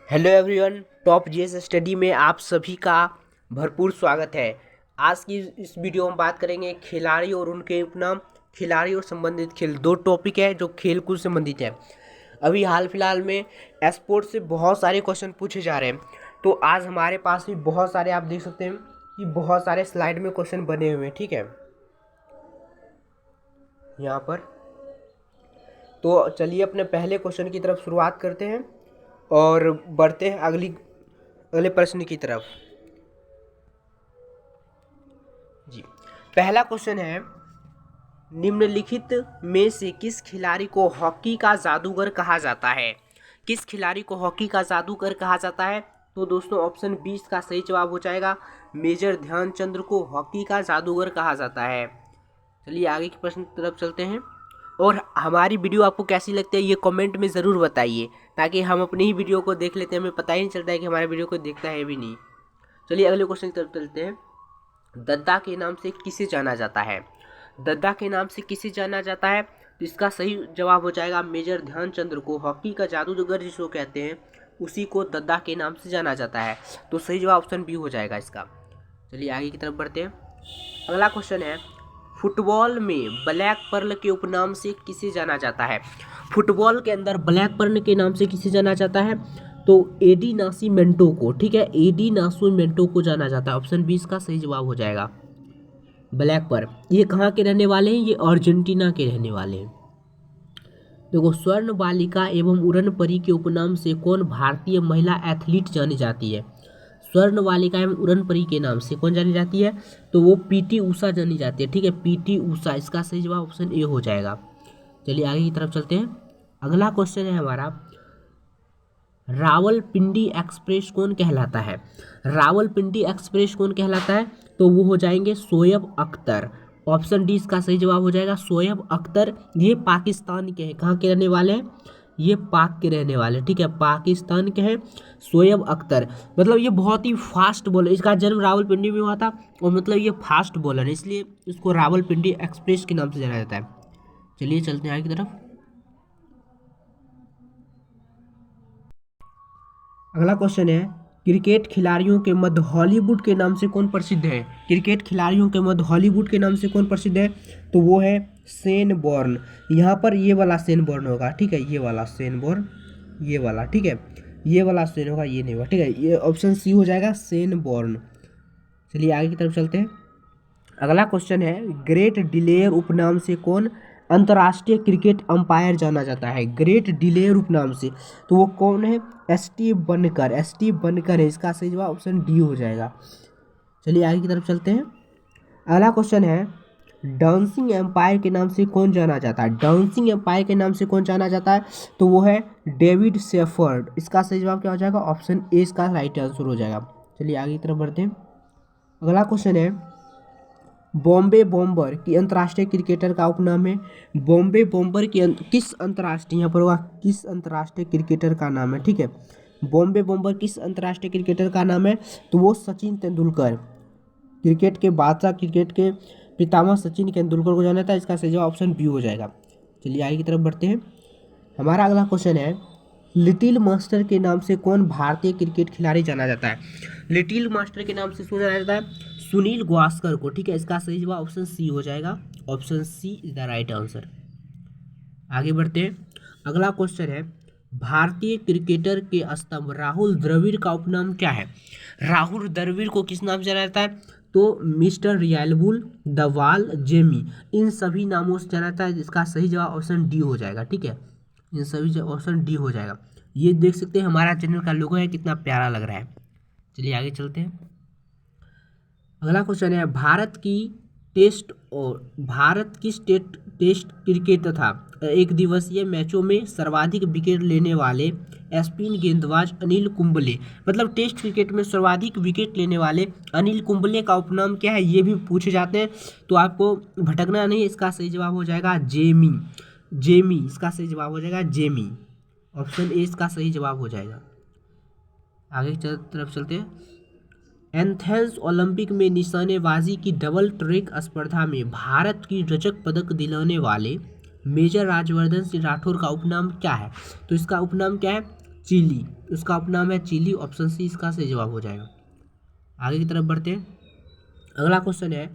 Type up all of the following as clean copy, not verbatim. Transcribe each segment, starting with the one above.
Hello everyone, top GS study में आप सभी का भरपूर स्वागत है। आज की इस वीडियो में बात करेंगे खिलाड़ी और उनके उपनाम। खिलाड़ी और संबंधित खेल, दो टॉपिक है जो खेल कूद से संबंधित है। अभी हाल फिलहाल में स्पोर्ट्स से बहुत सारे क्वेश्चन पूछे जा रहे हैं, तो आज हमारे पास भी बहुत सारे, आप देख सकते हैं कि बहुत सारे स्लाइड में क्वेश्चन बने हुए हैं। ठीक है, यहाँ पर तो चलिए अपने पहले क्वेश्चन की तरफ शुरुआत करते हैं और बढ़ते हैं अगले प्रश्न की तरफ। जी, पहला क्वेश्चन है, निम्नलिखित में से किस खिलाड़ी को हॉकी का जादूगर कहा जाता है? किस खिलाड़ी को हॉकी का जादूगर कहा जाता है? तो दोस्तों ऑप्शन 20 का सही जवाब हो जाएगा, मेजर ध्यानचंद को हॉकी का जादूगर कहा जाता है। चलिए आगे के प्रश्न की तरफ चलते हैं। और हमारी वीडियो आपको कैसी लगती है ये कमेंट में ज़रूर बताइए, ताकि हम अपनी ही वीडियो को देख लेते हैं, हमें पता ही नहीं चलता है कि हमारे वीडियो को देखता है भी नहीं। चलिए अगले क्वेश्चन की तरफ चलते हैं। दद्दा के नाम से किसे जाना जाता है? दद्दा के नाम से किसे जाना जाता है? तो इसका सही जवाब हो जाएगा, मेजर ध्यानचंद को हॉकी का जादूगर जिसको कहते हैं उसी को दद्दा के नाम से जाना जाता है। तो सही जवाब ऑप्शन बी हो जाएगा इसका। चलिए आगे की तरफ बढ़ते हैं। अगला क्वेश्चन है, फुटबॉल में ब्लैक पर्ल के उपनाम से किसे जाना जाता है? फुटबॉल के अंदर ब्लैक पर्ल के नाम से किसे जाना जाता है? तो एडी नासिमेंटो को, ठीक है, एडी नासिमेंटो को जाना जाता है। ऑप्शन 20 का सही जवाब हो जाएगा, ब्लैक पर्ल। ये कहाँ के रहने वाले हैं? ये अर्जेंटीना के रहने वाले हैं। देखो, स्वर्ण बालिका एवं उड़न परी के उपनाम से कौन भारतीय महिला एथलीट जानी जाती है? स्वर्ण बालिका एवं उड़न परी के नाम से कौन जानी जाती है? तो वो पीटी उषा जानी जाती है। ठीक है, पीटी उषा, इसका सही जवाब ऑप्शन ए हो जाएगा। चलिए आगे की तरफ चलते हैं। अगला क्वेश्चन है हमारा, रावलपिंडी एक्सप्रेस कौन कहलाता है? रावलपिंडी एक्सप्रेस कौन कहलाता है? तो वो हो जाएंगे शोएब अख्तर। ऑप्शन डी इसका सही जवाब हो जाएगा, शोएब अख्तर। ये पाकिस्तान के हैं। कहाँ के रहने वाले हैं? ये पाक के रहने वाले, ठीक है, पाकिस्तान के हैं। शोएब अख्तर, मतलब ये बहुत ही फास्ट बॉलर, इसका जन्म रावलपिंडी में हुआ था और मतलब ये फास्ट बॉलर है, इसलिए इसको रावलपिंडी एक्सप्रेस के नाम से जाना जाता है। चलिए चलते हैं आगे की तरफ। अगला क्वेश्चन है, क्रिकेट खिलाड़ियों के मध्य हॉलीवुड के नाम से कौन प्रसिद्ध है? क्रिकेट खिलाड़ियों के मध्य हॉलीवुड के नाम से कौन प्रसिद्ध है? तो वो है शेन बॉर्न। यहाँ पर ये वाला शेन बॉर्न होगा, ठीक है, ये वाला शेन बॉर्न, ये वाला, ठीक है, ये वाला शेन होगा, ये नहीं होगा, ठीक है, ये ऑप्शन सी हो जाएगा, शेन बॉर्न। चलिए आगे की तरफ चलते हैं। अगला क्वेश्चन है, ग्रेट डिलेयर उपनाम से कौन अंतर्राष्ट्रीय क्रिकेट अंपायर जाना जाता है? ग्रेट डिलेयर उपनाम से, तो वो कौन है? स्टीव बनकर, स्टीव बनकर है। इसका सही जवाब ऑप्शन डी हो जाएगा। चलिए आगे की तरफ चलते हैं। अगला क्वेश्चन है, डांसिंग एम्पायर के नाम से कौन जाना जाता है? डांसिंग एम्पायर के नाम से कौन जाना जाता है? तो वो है डेविड शेफर्ड। इसका सही जवाब क्या हो जाएगा? ऑप्शन ए इसका राइट आंसर हो जाएगा। चलिए आगे की तरफ बढ़ते हैं। अगला क्वेश्चन है, बॉम्बे बॉम्बर की अंतर्राष्ट्रीय क्रिकेटर का उपनाम है? बॉम्बे बॉम्बर की किस अंतर्राष्ट्रीय, यहाँ पर होगा किस अंतर्राष्ट्रीय क्रिकेटर का नाम है? ठीक है, बॉम्बे बॉम्बर किस अंतर्राष्ट्रीय क्रिकेटर का नाम है? तो वो सचिन तेंदुलकर, क्रिकेट के बादशाह, क्रिकेट के पितामह सचिन तेंदुलकर को जाना था। इसका सही जवाब ऑप्शन बी हो जाएगा। चलिए आगे की तरफ बढ़ते हैं। हमारा अगला क्वेश्चन है, लिटिल मास्टर के नाम से कौन भारतीय क्रिकेट खिलाड़ी जाना जाता है? लिटिल मास्टर के नाम से कौन जाना जाता है? सुनील गावस्कर को, ठीक है, इसका सही जवाब ऑप्शन सी हो जाएगा। Option C is the right answer. आगे बढ़ते हैं। अगला क्वेश्चन है, भारतीय क्रिकेटर के स्तंभ राहुल द्रविड़ का उपनाम क्या है? राहुल द्रविड़ को किस नाम से जाना जाता है? तो मिस्टर रियलबुल, द वाल, जेमी, इन सभी नामों से जाना जाता है। इसका सही जवाब ऑप्शन डी हो जाएगा। ठीक है, इन सभी ऑप्शन डी हो जाएगा। ये देख सकते हैं हमारा चैनल का लोगो है, कितना प्यारा लग रहा है। चलिए आगे चलते हैं। अगला क्वेश्चन है, भारत किस टेस्ट क्रिकेट तथा एक दिवसीय मैचों में सर्वाधिक विकेट लेने वाले स्पिन गेंदबाज अनिल कुंबले, मतलब टेस्ट क्रिकेट में सर्वाधिक विकेट लेने वाले अनिल कुंबले का उपनाम क्या है? ये भी पूछे जाते हैं, तो आपको भटकना नहीं। इसका सही जवाब हो जाएगा जेमी। जेमी, इसका सही जवाब हो जाएगा जेमी। ऑप्शन ए इसका सही जवाब हो जाएगा। आगे की तरफ चलते हैं। एथेंस ओलंपिक में निशानेबाजी की डबल ट्रैक स्पर्धा में भारत की रजत पदक दिलाने वाले मेजर राजवर्धन सिंह राठौर का उपनाम क्या है? तो इसका उपनाम क्या है? चिली, उसका उपनाम है चिली। ऑप्शन सी इसका सही जवाब हो जाएगा। आगे की तरफ बढ़ते हैं। अगला क्वेश्चन है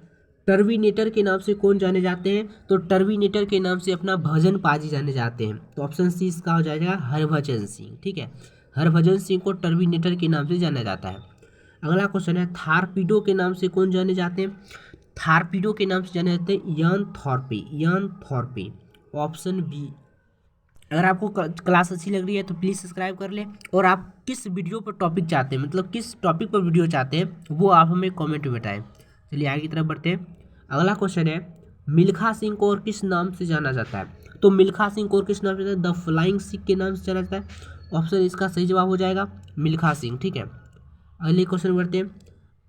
टर्मिनेटर के नाम से कौन जाने जाते हैं? तो टर्मिनेटर के नाम से अपना भजन पाजी जाने जाते हैं। तो ऑप्शन सी इसका हो जाएगा हरभजन सिंह। ठीक है, हरभजन सिंह को टर्मिनेटर के नाम से जाना जाता है। अगला क्वेश्चन है थारपीडो के नाम से कौन जाने जाते हैं? थारपीडो के नाम से जाने जाते हैं यान थॉर्पे, यान थॉर्पे। Option B. अगर आपको क्लास अच्छी लग रही है तो प्लीज़ सब्सक्राइब कर लें, और आप किस वीडियो पर टॉपिक चाहते हैं, मतलब किस टॉपिक पर वीडियो चाहते हैं, वो आप हमें कमेंट में बताएं। चलिए आगे की तरफ बढ़ते हैं। अगला क्वेश्चन है मिल्खा सिंह को और किस नाम से जाना जाता है? तो मिल्खा सिंह को और किस नाम से जाना जाता है? द फ्लाइंग सिख के नाम से जाना जाता है। ऑप्शन इसका सही जवाब हो जाएगा मिल्खा सिंह। ठीक है, अगले क्वेश्चन बढ़ते हैं।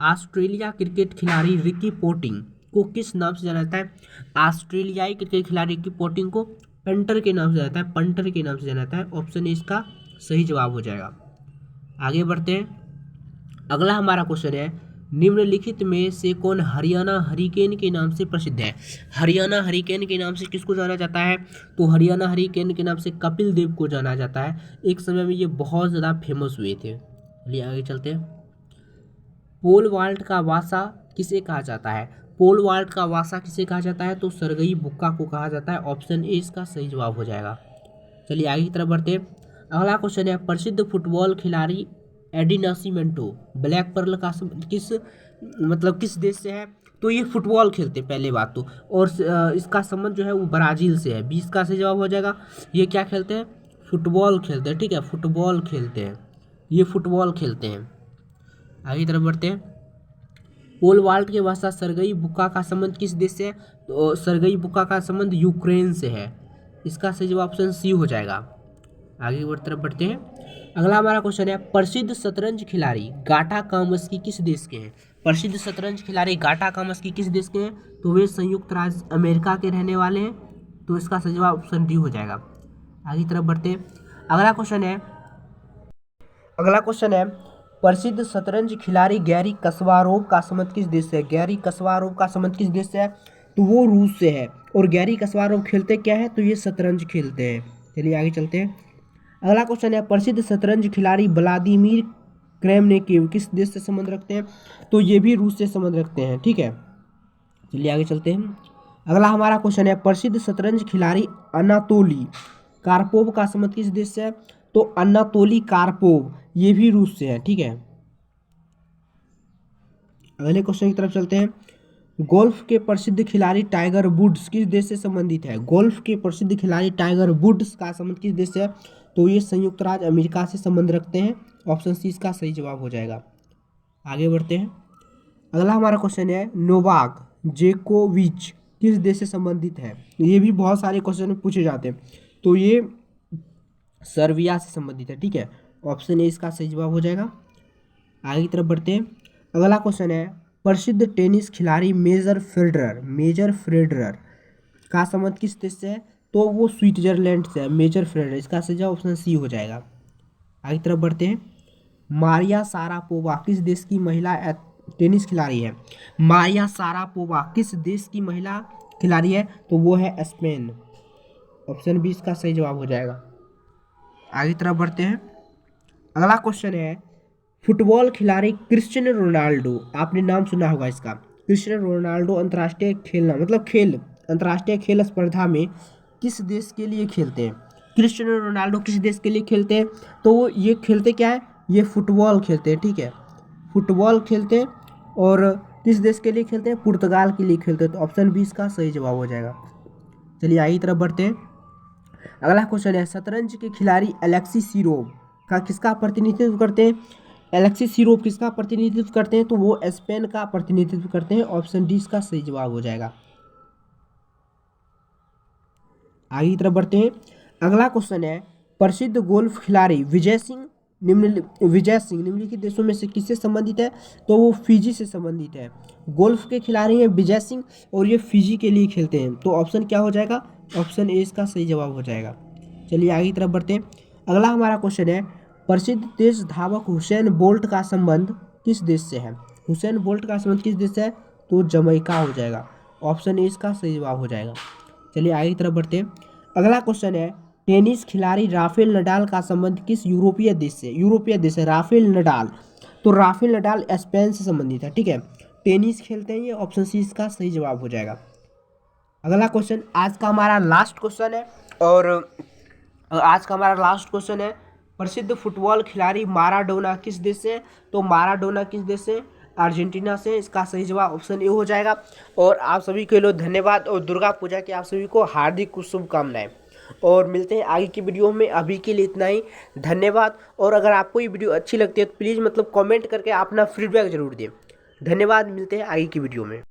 ऑस्ट्रेलिया क्रिकेट खिलाड़ी रिकी पोंटिंग को किस नाम से जाना जाता है? ऑस्ट्रेलियाई क्रिकेट खिलाड़ी रिकी पोंटिंग को पंटर के नाम से जाना जाता है, पंटर के नाम से जाना जाता है। ऑप्शन इसका सही जवाब हो जाएगा। आगे बढ़ते हैं। अगला हमारा क्वेश्चन है निम्नलिखित में से कौन हरियाणा हरिकेन के नाम से प्रसिद्ध है? हरियाणा हरिकेन के नाम से किसको जाना जाता है? तो हरियाणा हरिकेन के नाम से कपिल देव को जाना जाता है। एक समय में ये बहुत ज़्यादा फेमस हुए थे। चलिए आगे चलते हैं। पोल वाल्ट का वासा किसे कहा जाता है? पोल वाल्ट का वासा किसे कहा जाता है? तो सरगई बुक्का को कहा जाता है। ऑप्शन ए इसका सही जवाब हो जाएगा। चलिए आगे की तरफ बढ़ते हैं। अगला क्वेश्चन है प्रसिद्ध फुटबॉल खिलाड़ी एडी नासिमेंटो ब्लैक पर्ल का किस देश से है? तो ये फुटबॉल खेलते हैं पहले बात तो, और इसका संबंध जो है वो ब्राज़ील से है। 20 का सही जवाब हो जाएगा। ये क्या खेलते हैं? फुटबॉल खेलते हैं। ठीक है, फुटबॉल खेलते हैं, ये फुटबॉल खेलते हैं। आगे की तरफ बढ़ते हैं। पोल वाल्ट के भाषा सरगई बुक्का का संबंध किस देश से है? तो सरगई बुक्का का संबंध यूक्रेन से है। इसका सही जवाब ऑप्शन सी हो जाएगा। आगे की तरफ बढ़ते हैं। अगला हमारा क्वेश्चन है प्रसिद्ध शतरंज खिलाड़ी गाटा कामस्की किस देश के हैं? प्रसिद्ध शतरंज खिलाड़ी गाटा कामस्की किस देश के हैं? तो वे संयुक्त राज्य अमेरिका के रहने वाले हैं। तो इसका सही जवाब ऑप्शन डी हो जाएगा। आगे की तरफ बढ़ते हैं। अगला क्वेश्चन है प्रसिद्ध शतरंज खिलाड़ी गैरी कस्पारोव का संबंध किस देश से है? गैरी कस्पारोव का संबंध किस देश से है? तो वो रूस से है। और गैरी कस्पारोव खेलते क्या है? तो ये शतरंज खेलते हैं। चलिए आगे चलते हैं। अगला क्वेश्चन है प्रसिद्ध शतरंज खिलाड़ी व्लादिमीर क्रेमनिकीव किस देश से संबंध रखते हैं? तो ये भी रूस से संबंध रखते हैं। ठीक है, चलिए आगे चलते हैं। अगला हमारा क्वेश्चन है प्रसिद्ध शतरंज खिलाड़ी अनातोली कार्पोव का संबंध किस देश से है? तो अनातोली कार्पोव ये भी रूस से है। ठीक है, अगले क्वेश्चन की तरफ चलते हैं। गोल्फ के प्रसिद्ध खिलाड़ी टाइगर वुड्स किस देश से संबंधित है? गोल्फ के प्रसिद्ध खिलाड़ी टाइगर वुड्स का संबंध किस देश से है? तो ये संयुक्त राज्य अमेरिका से संबंध रखते हैं। ऑप्शन सी इसका सही जवाब हो जाएगा। आगे बढ़ते हैं। अगला हमारा क्वेश्चन है नोवाक जोकोविच किस देश से संबंधित है? ये भी बहुत सारे क्वेश्चन पूछे जाते हैं। तो ये सर्बिया से संबंधित है। ठीक है, ऑप्शन ए इसका सही जवाब हो जाएगा। आगे की तरफ बढ़ते हैं। अगला क्वेश्चन है प्रसिद्ध टेनिस खिलाड़ी मेजर फेडरर का संबंध किस देश से है? तो वो स्विट्जरलैंड से है। मेजर फेडरर, इसका सही जवाब ऑप्शन सी हो जाएगा। आगे की तरफ बढ़ते हैं। मारिया सारापोवा किस देश की महिला टेनिस खिलाड़ी है? मारिया सारापोवा किस देश की महिला खिलाड़ी है? तो वो है स्पेन। ऑप्शन बी इसका सही जवाब हो जाएगा। आगे की तरफ बढ़ते हैं। अगला क्वेश्चन है फुटबॉल खिलाड़ी क्रिस्टियानो रोनाल्डो, आपने नाम सुना होगा इसका। क्रिस्टियानो रोनाल्डो अंतर्राष्ट्रीय खेल स्पर्धा में किस देश के लिए खेलते हैं? क्रिस्टियानो रोनाल्डो किस देश के लिए खेलते हैं? तो ये खेलते क्या है? ये फुटबॉल खेलते हैं। ठीक है, फुटबॉल खेलते हैं। और किस देश के लिए खेलते हैं? पुर्तगाल के लिए खेलते हैं। तो ऑप्शन बी इसका सही जवाब हो जाएगा। चलिए आगे की तरफ बढ़ते हैं। अगला क्वेश्चन है शतरंज के खिलाड़ी अलेक्सी सीरोव का किसका प्रतिनिधित्व करते हैं? अलेक्सी सीरोव किसका प्रतिनिधित्व करते हैं? तो वो स्पेन का प्रतिनिधित्व करते हैं। ऑप्शन डी इसका सही जवाब हो जाएगा। आगे की तरफ बढ़ते हैं। अगला क्वेश्चन है प्रसिद्ध गोल्फ खिलाड़ी विजय सिंह निम्नलिखित देशों में से किससे संबंधित है? तो वो फिजी से संबंधित है। गोल्फ के खिलाड़ी हैं विजय सिंह और ये फिजी के लिए खेलते हैं। तो ऑप्शन क्या हो जाएगा? ऑप्शन ए इसका सही जवाब हो जाएगा। चलिए आगे की तरफ बढ़ते हैं। अगला हमारा क्वेश्चन है प्रसिद्ध तेज धावक हुसैन बोल्ट का संबंध किस देश से है? हुसैन बोल्ट का संबंध किस देश से है? तो जमैका हो जाएगा। ऑप्शन ए इसका सही जवाब हो जाएगा। चलिए आगे की तरफ बढ़ते हैं। अगला क्वेश्चन है टेनिस खिलाड़ी राफेल नडाल का संबंध किस यूरोपीय देश से? यूरोपीय देश है राफेल नडाल। तो राफेल नडाल स्पेन से संबंधित है, ठीक है। टेनिस खेलते हैं ये, ऑप्शन सी इसका सही जवाब हो जाएगा। अगला क्वेश्चन आज का हमारा लास्ट क्वेश्चन है, और आज का हमारा लास्ट क्वेश्चन है, प्रसिद्ध फुटबॉल खिलाड़ी माराडोना किस देश से? तो माराडोना किस देश से? अर्जेंटीना से। इसका सही जवाब ऑप्शन ए हो जाएगा। और आप सभी के लिए धन्यवाद, और दुर्गा पूजा की आप सभी को हार्दिक शुभकामनाएं। और मिलते हैं आगे की वीडियो में, अभी के लिए इतना ही, धन्यवाद। और अगर आपको ये वीडियो अच्छी लगती है तो प्लीज़ कमेंट करके अपना फीडबैक जरूर दें। धन्यवाद, मिलते हैं आगे की वीडियो में।